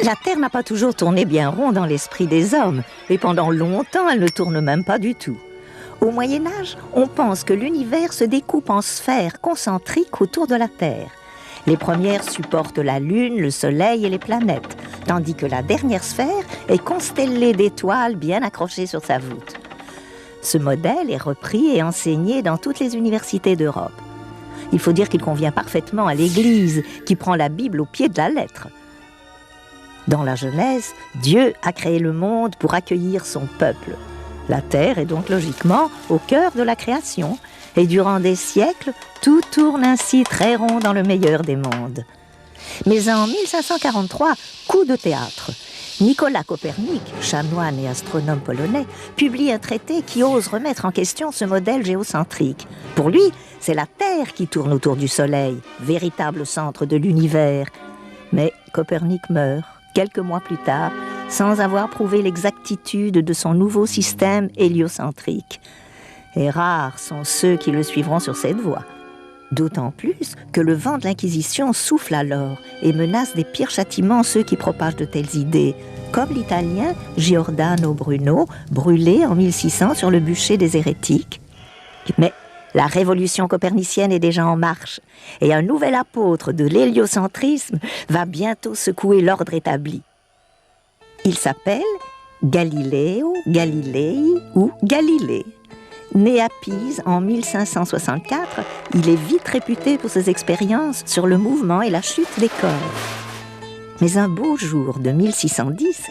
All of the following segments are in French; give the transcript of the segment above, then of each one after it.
La Terre n'a pas toujours tourné bien rond dans l'esprit des hommes, et pendant longtemps, elle ne tourne même pas du tout. Au Moyen-Âge, on pense que l'univers se découpe en sphères concentriques autour de la Terre. Les premières supportent la Lune, le Soleil et les planètes, tandis que la dernière sphère est constellée d'étoiles bien accrochées sur sa voûte. Ce modèle est repris et enseigné dans toutes les universités d'Europe. Il faut dire qu'il convient parfaitement à l'Église, qui prend la Bible au pied de la lettre. Dans la Genèse, Dieu a créé le monde pour accueillir son peuple. La Terre est donc logiquement au cœur de la création, et durant des siècles, tout tourne ainsi très rond dans le meilleur des mondes. Mais en 1543, coup de théâtre. Nicolas Copernic, chanoine et astronome polonais, publie un traité qui ose remettre en question ce modèle géocentrique. Pour lui, c'est la Terre qui tourne autour du Soleil, véritable centre de l'univers. Mais Copernic meurt quelques mois plus tard, sans avoir prouvé l'exactitude de son nouveau système héliocentrique. Et rares sont ceux qui le suivront sur cette voie. D'autant plus que le vent de l'Inquisition souffle alors et menace des pires châtiments ceux qui propagent de telles idées, comme l'Italien Giordano Bruno, brûlé en 1600 sur le bûcher des hérétiques. Mais la révolution copernicienne est déjà en marche, et un nouvel apôtre de l'héliocentrisme va bientôt secouer l'ordre établi. Il s'appelle Galileo Galilei ou Galilée. Né à Pise en 1564, il est vite réputé pour ses expériences sur le mouvement et la chute des corps. Mais un beau jour de 1610,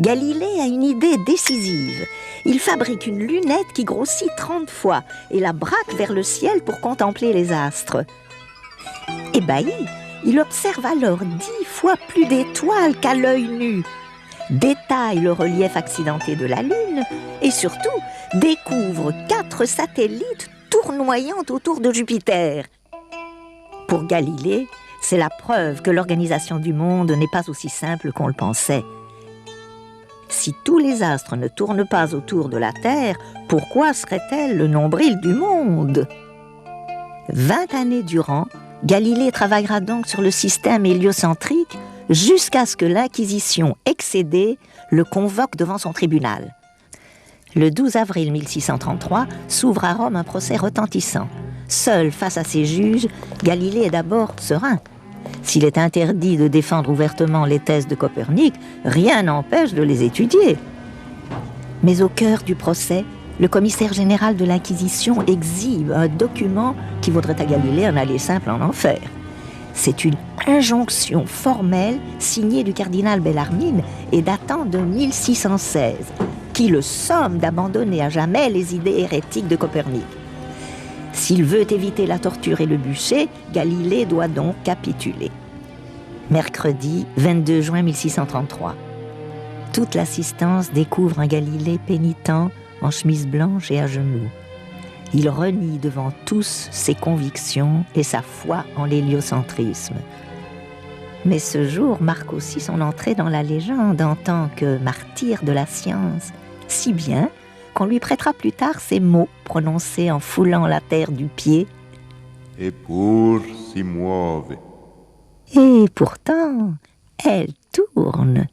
Galilée a une idée décisive. Il fabrique une lunette qui grossit 30 fois et la braque vers le ciel pour contempler les astres. Ébahi, il observe alors 10 fois plus d'étoiles qu'à l'œil nu, détaille le relief accidenté de la Lune et surtout découvre 4 satellites tournoyant autour de Jupiter. Pour Galilée, c'est la preuve que l'organisation du monde n'est pas aussi simple qu'on le pensait. Si tous les astres ne tournent pas autour de la Terre, pourquoi serait-elle le nombril du monde ? 20 années durant, Galilée travaillera donc sur le système héliocentrique jusqu'à ce que l'Inquisition, excédée, le convoque devant son tribunal. Le 12 avril 1633 s'ouvre à Rome un procès retentissant. Seul face à ses juges, Galilée est d'abord serein. S'il est interdit de défendre ouvertement les thèses de Copernic, rien n'empêche de les étudier. Mais au cœur du procès, le commissaire général de l'Inquisition exhibe un document qui vaudrait à Galilée un aller simple en enfer. C'est une injonction formelle signée du cardinal Bellarmine et datant de 1616, qui le somme d'abandonner à jamais les idées hérétiques de Copernic. S'il veut éviter la torture et le bûcher, Galilée doit donc capituler. Mercredi 22 juin 1633. Toute l'assistance découvre un Galilée pénitent, en chemise blanche et à genoux. Il renie devant tous ses convictions et sa foi en l'héliocentrisme. Mais ce jour marque aussi son entrée dans la légende en tant que martyr de la science, si bien qu'on lui prêtera plus tard ces mots prononcés en foulant la terre du pied. Eppur si muove. Et pourtant, elle tourne.